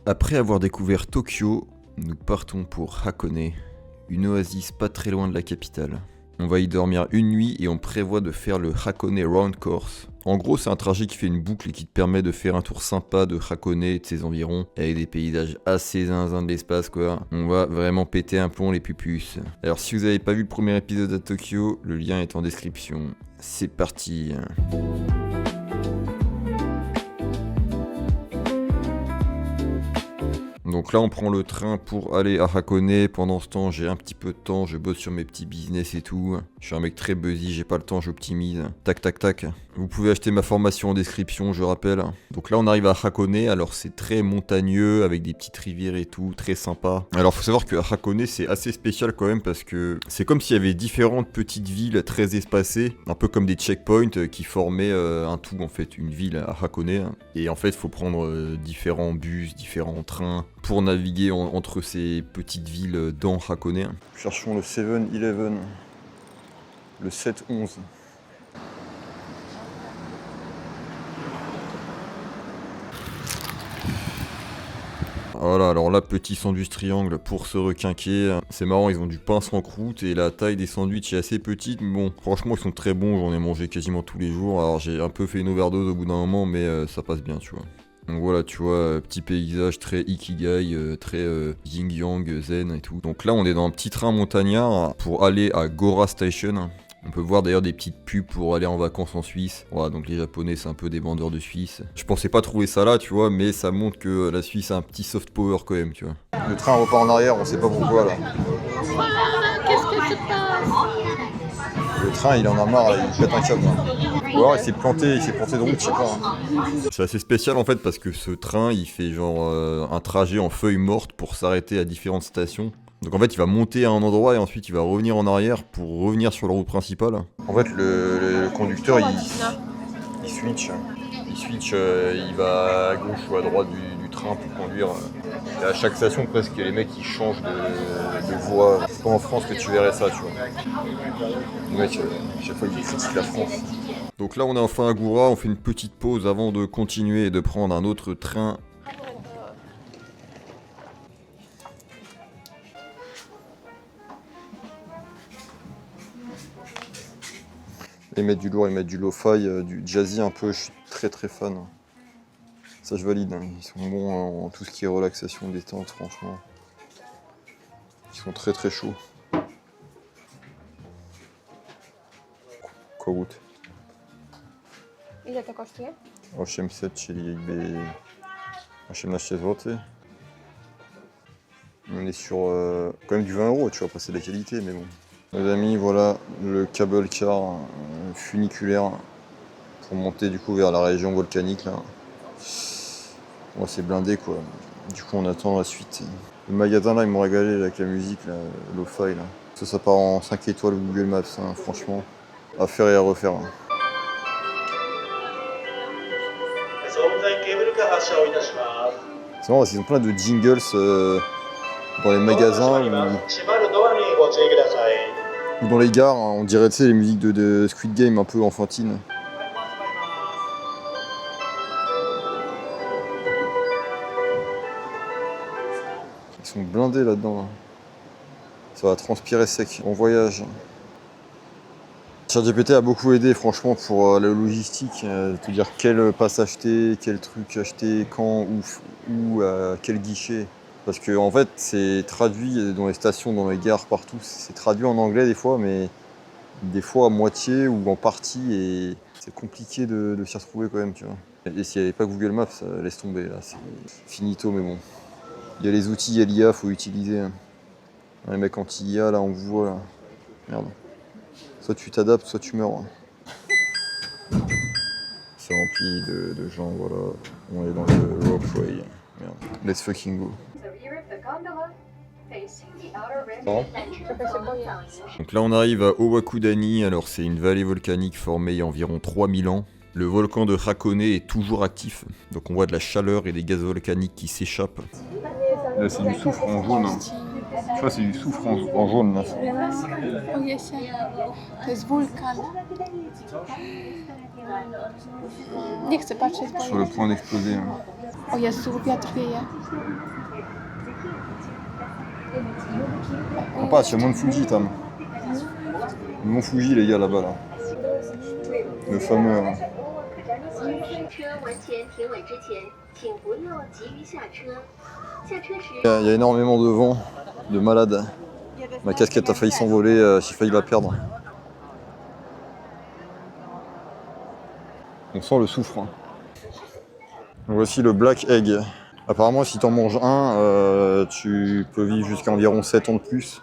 Après avoir découvert Tokyo, nous partons pour Hakone, une oasis pas très loin de la capitale. On va y dormir une nuit et on prévoit de faire le Hakone Round Course. En gros, c'est un trajet qui fait une boucle et qui te permet de faire un tour sympa de Hakone et de ses environs, avec des paysages assez zinzin de l'espace quoi. On va vraiment péter un plomb les pupus. Alors si vous n'avez pas vu le premier épisode à Tokyo, le lien est en description. C'est parti. Donc là on prend le train pour aller à Hakone. Pendant ce temps j'ai un petit peu de temps, je bosse sur mes petits business et tout. Je suis un mec très busy, j'ai pas le temps, j'optimise. Tac tac tac. Vous pouvez acheter ma formation en description, je rappelle. Donc là on arrive à Hakone, alors c'est très montagneux avec des petites rivières et tout, très sympa. Alors faut savoir que Hakone c'est assez spécial quand même parce que c'est comme s'il y avait différentes petites villes très espacées, un peu comme des checkpoints qui formaient un tout en fait, une ville à Hakone. Et en fait faut prendre différents bus, différents trains pour naviguer entre ces petites villes dans Hakone. Cherchons le 7-Eleven, le 7-11. Voilà, alors là, petit sandwich triangle pour se requinquer. C'est marrant, ils ont du pain sans croûte et la taille des sandwichs est assez petite. Mais bon, franchement, ils sont très bons, j'en ai mangé quasiment tous les jours. Alors j'ai un peu fait une overdose au bout d'un moment, mais ça passe bien, tu vois. Donc voilà, tu vois, petit paysage très ikigai, très yin-yang, zen et tout. Donc là, on est dans un petit train montagnard pour aller à Gora Station. On peut voir d'ailleurs des petites pubs pour aller en vacances en Suisse. Voilà, donc les Japonais, c'est un peu des vendeurs de Suisse. Je pensais pas trouver ça là, tu vois, mais ça montre que la Suisse a un petit soft power quand même, tu vois. Le train repart en arrière, on sait pas pourquoi là. Qu'est-ce que se passe? Le train, il en a marre, là, il pète un câble. Ou alors il s'est planté de route, je sais pas. C'est assez spécial en fait parce que ce train, il fait genre un trajet en feuille morte pour s'arrêter à différentes stations. Donc en fait il va monter à un endroit et ensuite il va revenir en arrière pour revenir sur la route principale. En fait le conducteur il switch, il va à gauche ou à droite du train pour conduire. Et à chaque station presque les mecs ils changent de voie. C'est pas en France que tu verrais ça tu vois. Le mec chaque fois il critique la France. Donc là on est enfin à Gora, on fait une petite pause avant de continuer et de prendre un autre train. Ils mettent du lourd, ils mettent du lo-fi, du jazzy un peu, je suis très très fan. Ça je valide, hein. Ils sont bons en tout ce qui est relaxation, détente, franchement. Ils sont très très chauds. Kogut. Ile to kosztuje? 800, czyli jakby 18 zł. On est sur quand même du 20 €, tu vois, après c'est de la qualité, mais bon. Les amis, voilà le cable car funiculaire pour monter du coup vers la région volcanique là. Ouais, c'est blindé quoi. Du coup on attend la suite. Le magasin là ils m'ont régalé avec la musique là, lo-fi là. Ça part en 5 étoiles Google Maps, hein, franchement. À faire et à refaire. Hein. C'est marrant parce qu'ils ont plein de jingles dans les magasins ou dans les gares, hein, on dirait tu sais les musiques de Squid Game un peu enfantines. Ils sont blindés là-dedans. Là. Ça va transpirer sec. Bon voyage. ChatGPT a beaucoup aidé franchement pour la logistique, te dire quel pass acheter, quel truc acheter, quand, où à quel guichet. Parce que en fait c'est traduit dans les stations, dans les gares, partout. C'est traduit en anglais des fois, mais des fois à moitié ou en partie et c'est compliqué de s'y retrouver quand même, tu vois. Et s'il n'y avait pas Google Maps, ça laisse tomber là, c'est finito mais bon. Il y a les outils, il y a l'IA, faut utiliser. Hein. Les mecs anti-IA là on vous voit là. Merde. Soit tu t'adaptes, soit tu meurs. C'est rempli de gens, voilà. On est dans le ropeway. Merde. Let's fucking go. Donc là on arrive à Owakudani, alors c'est une vallée volcanique formée il y a environ 3000 ans. Le volcan de Hakone est toujours actif, donc on voit de la chaleur et des gaz volcaniques qui s'échappent. Là c'est du soufre en jaune. Hein. Tu vois c'est du soufre en jaune là. To jest wulkan. Nie chcę patrzeć, bo Sur le point d'exploser. Hein. O Jezu, wiatr wieje. On passe, il y a Mont Fuji, Tam. Mont Fuji, les gars, là-bas, là. Le fameux. Hein. Il y a énormément de vent, de malade. Ma casquette a failli s'envoler, j'ai failli la perdre. On sent le soufre. Hein. Voici le Black Egg. Apparemment, si t'en manges un, tu peux vivre jusqu'à environ 7 ans de plus.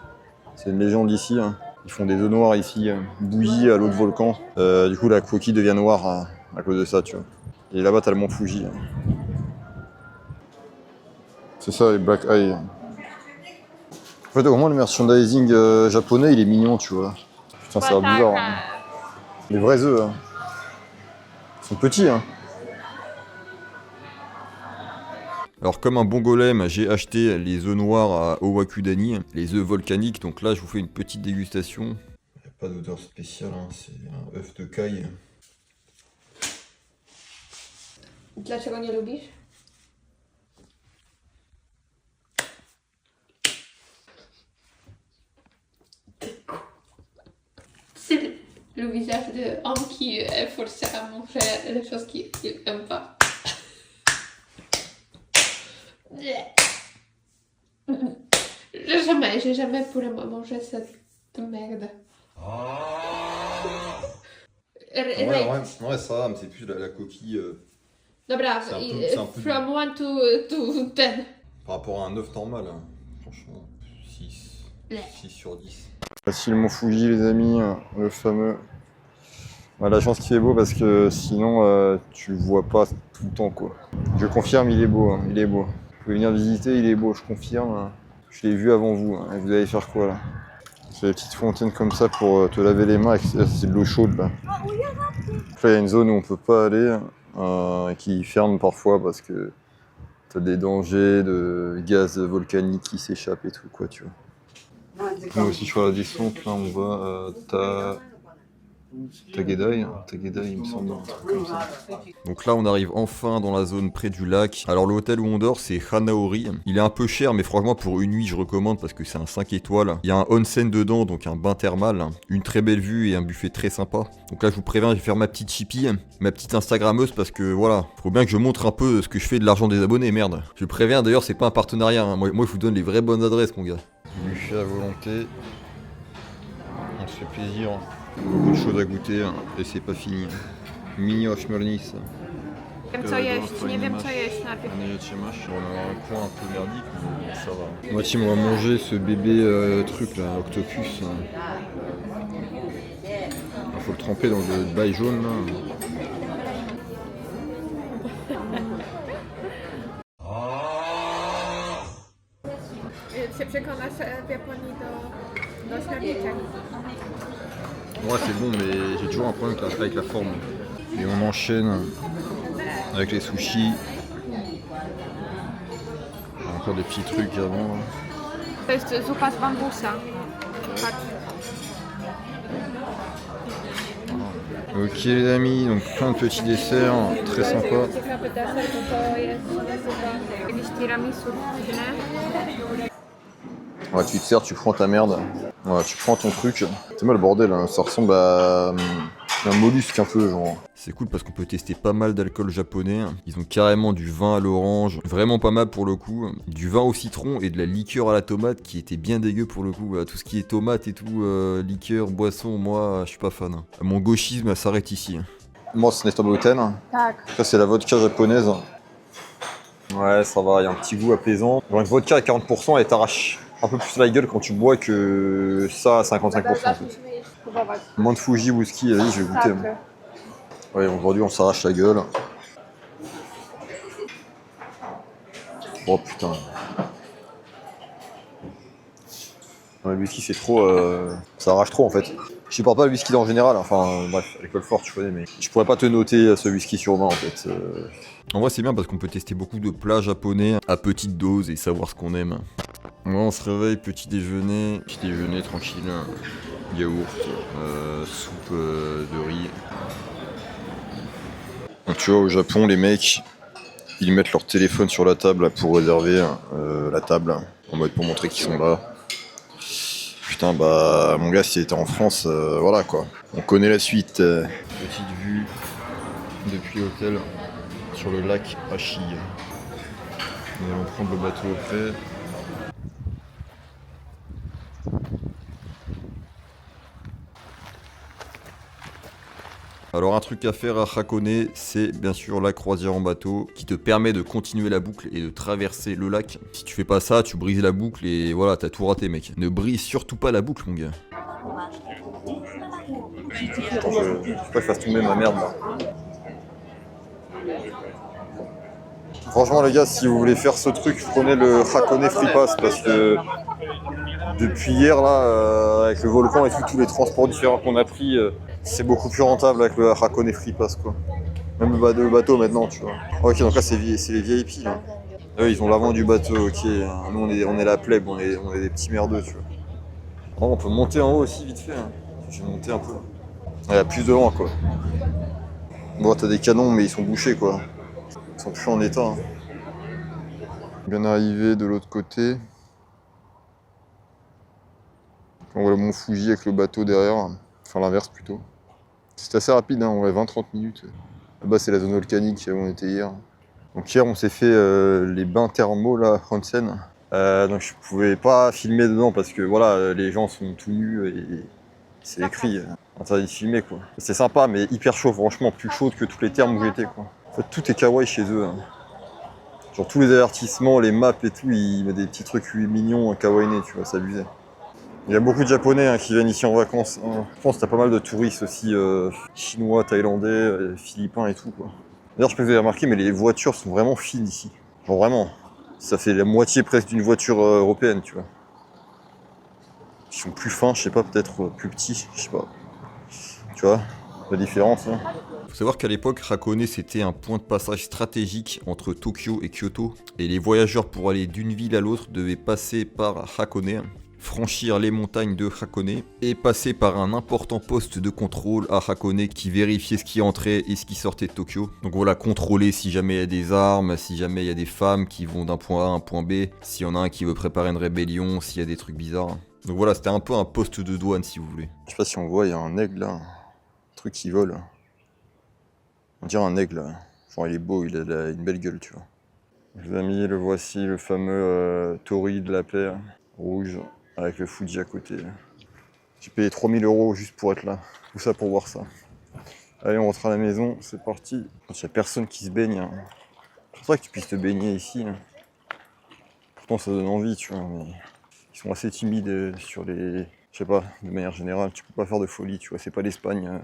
C'est une légende ici. Hein. Ils font des œufs noirs ici, bouillis à l'eau de volcan. Du coup, la coquille devient noire à cause de ça, tu vois. Et là-bas, t'as le mont Fuji. Hein. C'est ça, les Black Eye. En fait, au moins, le merchandising japonais, il est mignon, tu vois. Putain, ça va bizarre. Hein. Les vrais œufs, hein. Ils sont petits, hein. Alors comme un bon golem, j'ai acheté les œufs noirs à Owakudani, les œufs volcaniques, donc là je vous fais une petite dégustation. Il n'y a pas d'odeur spéciale, hein. C'est un œuf de caille. Dlaczego nie lubisz? C'est le visage de homme qui est forcé à manger les choses qu'il n'aime pas. J'ai jamais pourrais manger cette merde. Ouais, ça va, mais c'est plus la coquille. Dobra, c'est un peu from 1 to 10. Par rapport à un œuf normal, hein. Franchement, 6 sur 10. Voici le mont Fuji, les amis, le fameux. La chance qu'il est beau parce que sinon tu le vois pas tout le temps, quoi. Je confirme, il est beau, hein, il est beau. Vous pouvez venir visiter, il est beau, je confirme. Hein. Je l'ai vu avant vous, hein. Et vous allez faire quoi là? C'est des petites fontaines comme ça pour te laver les mains, c'est de l'eau chaude là. Après il y a une zone où on peut pas aller, qui ferme parfois parce que t'as des dangers de gaz volcanique qui s'échappent et tout, quoi, tu vois. Nous aussi sur la descente, là on va Tagedai, il me semble, un truc comme ça. Donc là on arrive enfin dans la zone près du lac. Alors l'hôtel où on dort c'est Hanaori. Il est un peu cher mais franchement pour une nuit je recommande parce que c'est un 5 étoiles. Il y a un onsen dedans, donc un bain thermal, une très belle vue et un buffet très sympa. Donc là je vous préviens, je vais faire ma petite chippie, ma petite instagrammeuse parce que voilà, faut bien que je montre un peu ce que je fais de l'argent des abonnés, merde. Je préviens d'ailleurs c'est pas un partenariat, hein. Moi je vous donne les vraies bonnes adresses mon gars. Buffet à volonté. On se fait plaisir. Beaucoup de choses à goûter et c'est pas fini. Mini ośmiornica. Wiem co jeść, nie wiem co jeść najpierw. On a un coin un peu merdique, mais ça va. Moi, Tim, on va manger ce bébé truc là, octopus. Il faut le tremper dans le bail jaune là. Się przekonasz w Japonii do śmiorniczek. Ouais, c'est bon, mais j'ai toujours un problème avec la forme. Et on enchaîne avec les sushis. Encore des petits trucs avant. To jest zupa z bambusa. Patrz. Ok les amis, donc plein de petits desserts, très sympa. Ciekawy deser, bo to jest nazywa jakiś tiramisu, nie? Ouais, tu te sers, tu prends ta merde. Ouais, tu prends ton truc. C'est moi le bordel, hein. Ça ressemble à un mollusque un peu, genre. C'est cool parce qu'on peut tester pas mal d'alcool japonais. Ils ont carrément du vin à l'orange, vraiment pas mal pour le coup. Du vin au citron et de la liqueur à la tomate qui était bien dégueu pour le coup. Tout ce qui est tomate et tout, liqueur, boisson, moi je suis pas fan. Mon gauchisme s'arrête ici. Moi c'est Nestorboten. Ça c'est la vodka japonaise. Ouais, ça va, il y a un petit goût apaisant. Genre une vodka à 40%, elle t'arrache un peu plus la gueule quand tu bois que ça à 55% en fait. Mont Fuji whisky, vas-y, je vais goûter. Ouais, aujourd'hui on s'arrache la gueule. Oh putain. Le whisky c'est trop... ça arrache trop en fait. Je supporte pas le whisky en général, enfin bref, l'alcool fort tu connais, mais je pourrais pas te noter ce whisky sur 20 en fait. En vrai c'est bien parce qu'on peut tester beaucoup de plats japonais à petite dose et savoir ce qu'on aime. Moi on se réveille, petit déjeuner tranquille, yaourt, soupe de riz. Donc, tu vois au Japon les mecs, Ils mettent leur téléphone sur la table là, pour réserver la table, en mode pour montrer qu'ils sont là. Putain, bah, mon gars, s'il était en France, voilà quoi. On connaît la suite. Petite vue depuis l'hôtel sur le lac Achille. Nous allons prendre le bateau après. Alors un truc à faire à Hakone, c'est bien sûr la croisière en bateau qui te permet de continuer la boucle et de traverser le lac. Si tu fais pas ça, tu brises la boucle et voilà, t'as tout raté mec. Ne brise surtout pas la boucle mon gars. Attends, je pas que je fasse tomber ma merde là. Franchement les gars, si vous voulez faire ce truc, prenez le Hakone Free Pass parce que depuis hier là, avec le volcan et tout, tous les transports différents qu'on a pris, c'est beaucoup plus rentable avec le Hakone Free Pass quoi. Même le bateau maintenant tu vois. Ok donc là c'est les VIP là. Eux ils ont l'avant du bateau, ok. Nous on est la plèbe, on est des petits merdeux tu vois. Oh, on peut monter en haut aussi vite fait. Hein. Je vais monter un peu. Il y a plus de vent quoi. Bon t'as des canons mais ils sont bouchés quoi. Ils sont plus en état. Hein. Bien arrivé de l'autre côté. On voit le mont Fuji avec le bateau derrière. Enfin l'inverse plutôt. C'est assez rapide, hein, on va 20-30 minutes. Là-bas c'est la zone volcanique où on était hier. Donc hier on s'est fait les bains thermaux là, à Hansen. Donc je pouvais pas filmer dedans parce que voilà, les gens sont tout nus et c'est écrit interdit de filmer quoi. C'est sympa mais hyper chaud, franchement plus chaud que toutes les thermes où j'étais quoi. En fait tout est kawaii chez eux. Hein. Genre tous les avertissements, les maps et tout, ils mettent des petits trucs mignons kawaii, tu vois, c'est abusé. Il y a beaucoup de Japonais hein, qui viennent ici en vacances. Hein. Je pense qu'il y a pas mal de touristes aussi, chinois, thaïlandais, philippins et tout quoi. D'ailleurs, je sais pas si vous avez remarqué, mais les voitures sont vraiment fines ici. Genre vraiment, ça fait la moitié presque d'une voiture européenne, tu vois. Ils sont plus fins, je sais pas, peut-être plus petits, je sais pas. Tu vois, la différence. Hein. Faut savoir qu'à l'époque, Hakone c'était un point de passage stratégique entre Tokyo et Kyoto. Et les voyageurs pour aller d'une ville à l'autre devaient passer par Hakone. Franchir les montagnes de Hakone et passer par un important poste de contrôle à Hakone qui vérifiait ce qui entrait et ce qui sortait de Tokyo. Donc voilà, contrôler si jamais il y a des armes, si jamais il y a des femmes qui vont d'un point A à un point B, s'il y en a un qui veut préparer une rébellion, s'il y a des trucs bizarres. Donc voilà, c'était un peu un poste de douane si vous voulez. Je sais pas si on voit, il y a un aigle là, un truc qui vole. On dirait un aigle là. Genre il est beau, il a une belle gueule, tu vois. Les amis, le voici, le fameux Torii de la paix, rouge. Avec le Fuji à côté. J'ai payé 3000 € juste pour être là. Tout ça pour voir ça. Allez, on rentre à la maison, c'est parti. Il n'y a personne qui se baigne. Hein. Je pense pas que tu puisses te baigner ici. Hein. Pourtant, ça donne envie, tu vois. Mais ils sont assez timides sur les. Je sais pas, de manière générale, tu peux pas faire de folie, tu vois. C'est pas l'Espagne.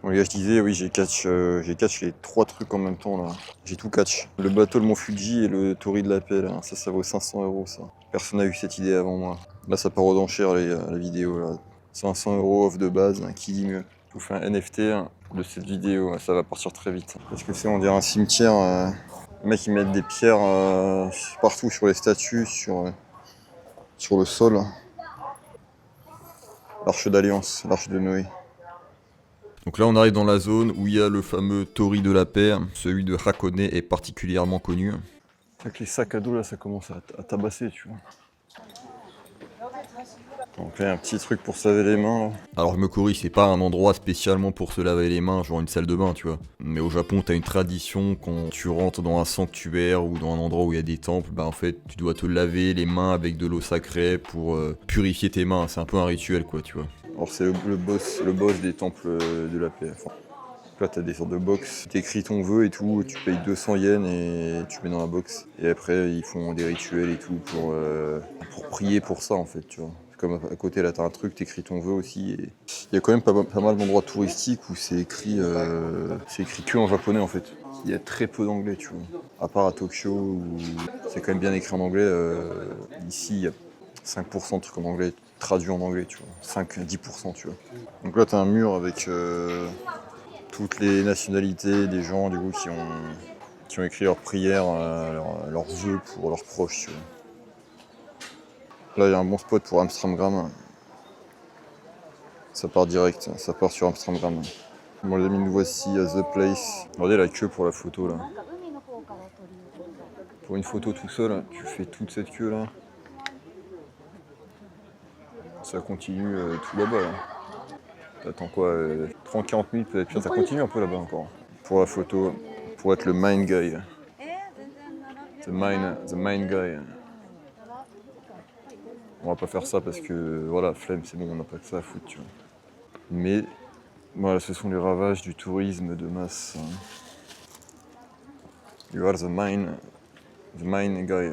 Bon les gars, je disais, oui, j'ai catch les 3 trucs en même temps là. J'ai tout catch. Le bateau, le Mont Fuji et le Torii de la paix là. Ça vaut 500 € ça. Personne n'a eu cette idée avant moi. Là, ça part aux enchères la vidéo là. 500 € off de base, qui dit mieux. Je vous fais un NFT de cette vidéo, ça va partir très vite. Parce que c'est, on dirait un cimetière. Les mecs ils mettent des pierres partout sur les statues, sur le sol. L'Arche d'Alliance, l'Arche de Noé. Donc là on arrive dans la zone où il y a le fameux Torii de la paix, celui de Hakone est particulièrement connu. Avec les sacs à dos là ça commence à tabasser tu vois. Donc là un petit truc pour se laver les mains là. Alors je me corrige, c'est pas un endroit spécialement pour se laver les mains, genre une salle de bain tu vois. Mais au Japon t'as une tradition quand tu rentres dans un sanctuaire ou dans un endroit où il y a des temples, bah en fait tu dois te laver les mains avec de l'eau sacrée pour purifier tes mains, c'est un peu un rituel quoi tu vois. Alors c'est le boss des temples de la paix. Enfin, là t'as des sortes de box, t'écris ton vœu et tout, tu payes 200 yens et tu mets dans la box. Et après ils font des rituels et tout pour prier pour ça en fait, tu vois. Comme à côté là t'as un truc, t'écris ton vœu aussi. Et il y a quand même pas mal d'endroits touristiques où c'est écrit que en japonais en fait. Il y a très peu d'anglais, tu vois. À part à Tokyo où c'est quand même bien écrit en anglais. Ici il y a 5% de trucs en anglais traduits en anglais, tu vois. 5-10%, tu vois. Donc là t'as un mur avec toutes les nationalités des gens du coup qui ont écrit leurs prières, leurs vœux pour leurs proches, tu vois. Là il y a un bon spot pour Amstramgram. Ça part direct, ça part sur Amstramgram. Bon les amis, nous voici à The Place. Regardez la queue pour la photo là. Pour une photo tout seul, tu fais toute cette queue là. Ça continue tout là-bas là. T'attends quoi 30-40 minutes peut-être, puis ça continue un peu là-bas encore. Pour la photo, pour être le main guy. The main guy. On va pas faire ça parce que voilà, flemme, c'est bon, on n'a pas que ça à foutre, tu vois. Mais voilà, ce sont les ravages du tourisme de masse. You are the main guy.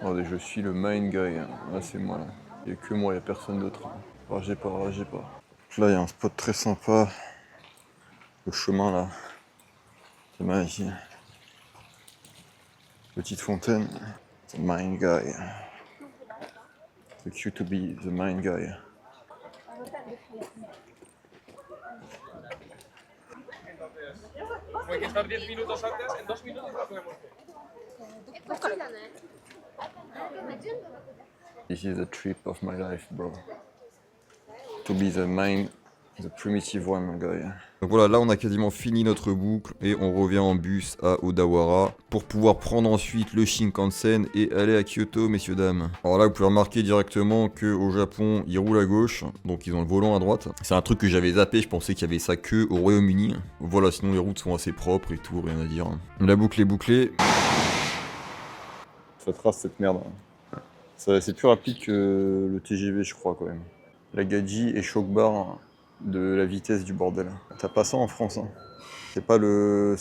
Attendez, je suis le main guy. Là, c'est moi là. Il n'y a que moi, il n'y a personne d'autre. Ragez pas, ragez pas. Là, il y a un spot très sympa. Le chemin là. C'est mal ici. Petite fontaine. The main guy. It's cute to be the main guy. Hay que estar 10 minutos antes, en 2 minutos la podemos ver. This is the trip of my life, bro. To be the primitive one, guy. Donc voilà, là on a quasiment fini notre boucle et on revient en bus à Odawara pour pouvoir prendre ensuite le Shinkansen et aller à Kyoto, messieurs dames. Alors là vous pouvez remarquer directement qu'au Japon ils roulent à gauche, donc ils ont le volant à droite. C'est un truc que j'avais zappé, je pensais qu'il y avait ça que au Royaume-Uni. Voilà, sinon les routes sont assez propres et tout, rien à dire. La boucle est bouclée. Ça trace cette merde. C'est plus rapide que le TGV je crois quand même. La Gaji et choc barre de la vitesse du bordel. T'as pas ça en France, hein. C'est pas le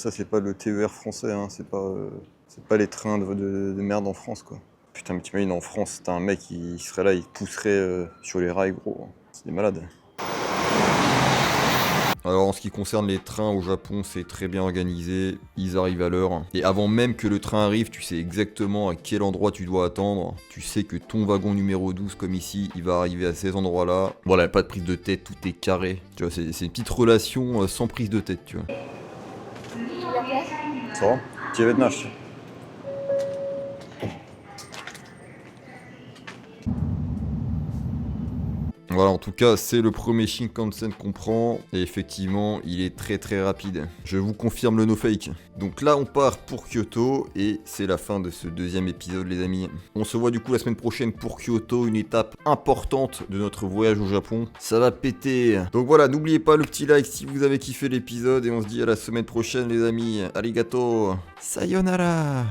TER français, hein. C'est pas les trains de merde en France, quoi. Putain, mais t'imagines en France, t'as un mec qui serait là, il te pousserait sur les rails, gros. C'est des malades. Alors en ce qui concerne les trains au Japon, c'est très bien organisé, ils arrivent à l'heure. Et avant même que le train arrive, tu sais exactement à quel endroit tu dois attendre. Tu sais que ton wagon numéro 12, comme ici, il va arriver à ces endroits-là. Voilà, pas de prise de tête, tout est carré. Tu vois, c'est une petite relation sans prise de tête, tu vois. Ça va? Tu veux nash? Voilà, en tout cas, c'est le premier Shinkansen qu'on prend, et effectivement, il est très très rapide. Je vous confirme le no fake. Donc là, on part pour Kyoto, et c'est la fin de ce deuxième épisode, les amis. On se voit du coup la semaine prochaine pour Kyoto, une étape importante de notre voyage au Japon. Ça va péter. Donc voilà, n'oubliez pas le petit like si vous avez kiffé l'épisode, et on se dit à la semaine prochaine, les amis. Arigato. Sayonara.